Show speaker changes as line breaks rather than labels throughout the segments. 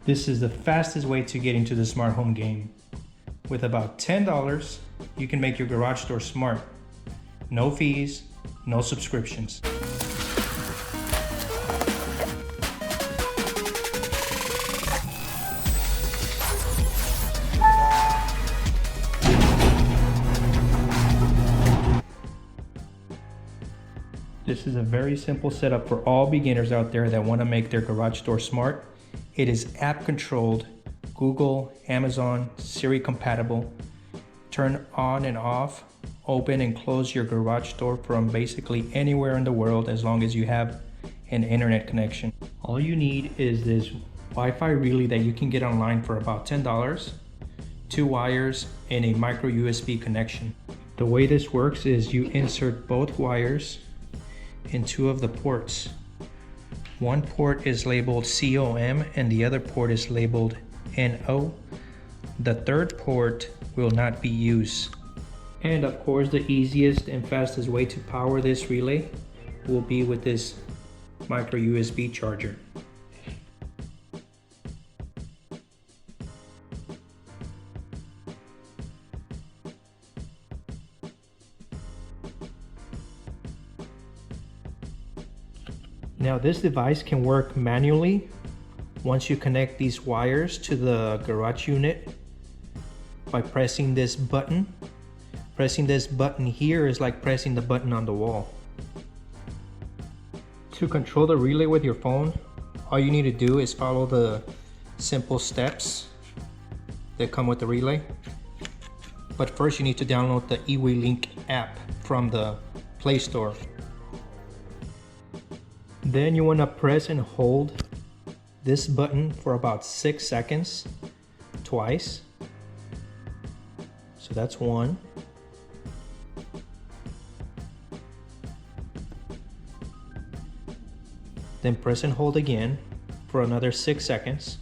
This is the fastest way to get into the smart home game. With about $10, you can make your garage door smart. No fees, no subscriptions. This is a very simple setup for all beginners out there that want to make their garage door smart. It is app controlled, Google, Amazon, Siri compatible. Turn on and off, open and close your garage door from basically anywhere in the world as long as you have an internet connection. All you need is this Wi-Fi relay that you can get online for about $10, 2 wires, and a micro USB connection. The way this works is you insert both wires in 2 of the ports. One port is labeled COM and the other port is labeled NO. The third port will not be used. And of course, the easiest and fastest way to power this relay will be with this micro USB charger. Now this device can work manually once you connect these wires to the garage unit by pressing this button. Pressing this button here is like pressing the button on the wall. To control the relay with your phone, all you need to do is follow the simple steps that come with the relay. But first you need to download the ewelink app from the Play Store. Then you want to press and hold this button for about 6 seconds twice. So that's 1. Then press and hold again for another 6 seconds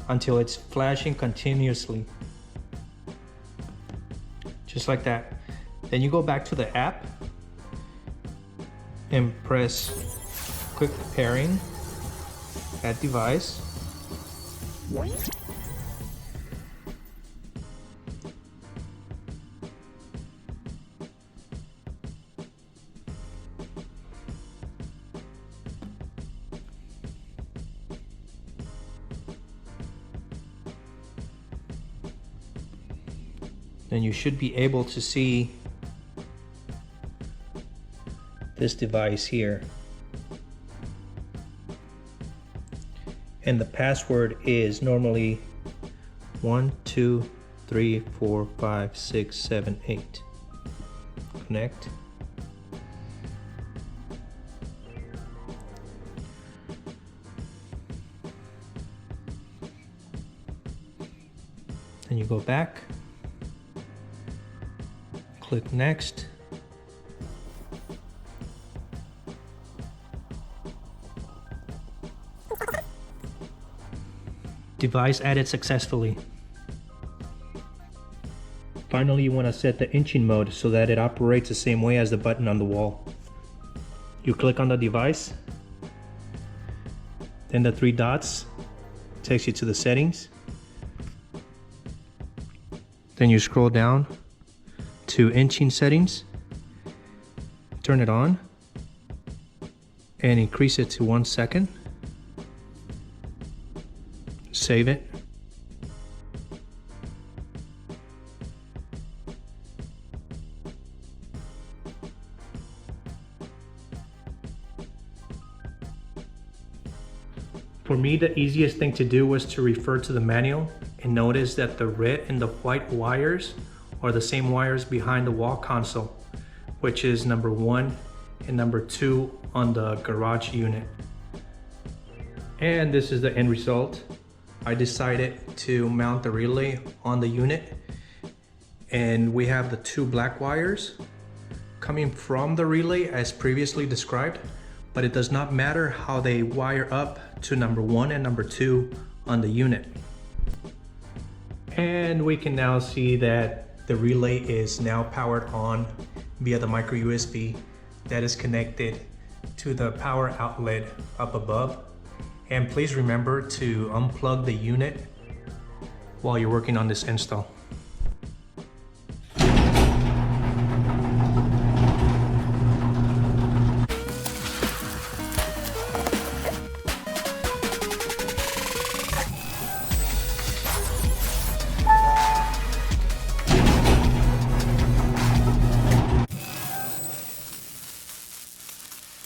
until it's flashing continuously. Just like that. Then you go back to the app and press quick pairing, add device. Then you should be able to see this device here. And the password is normally 1, 2, 3, 4, 5, 6, 7, 8. Connect. Then you go back, click next. Device added successfully. Finally, you want to set the inching mode so that it operates the same way as the button on the wall. You click on the device, then the 3 dots takes you to the settings. Then you scroll down to inching settings, turn it on, and increase it to 1 second. Save it. For me, the easiest thing to do was to refer to the manual and notice that the red and the white wires are the same wires behind the wall console, which is number 1 and number 2 on the garage unit. And this is the end result. I decided to mount the relay on the unit, and we have the 2 black wires coming from the relay as previously described, but it does not matter how they wire up to number 1 and number 2 on the unit. And we can now see that the relay is now powered on via the micro USB that is connected to the power outlet up above. And please remember to unplug the unit while you're working on this install.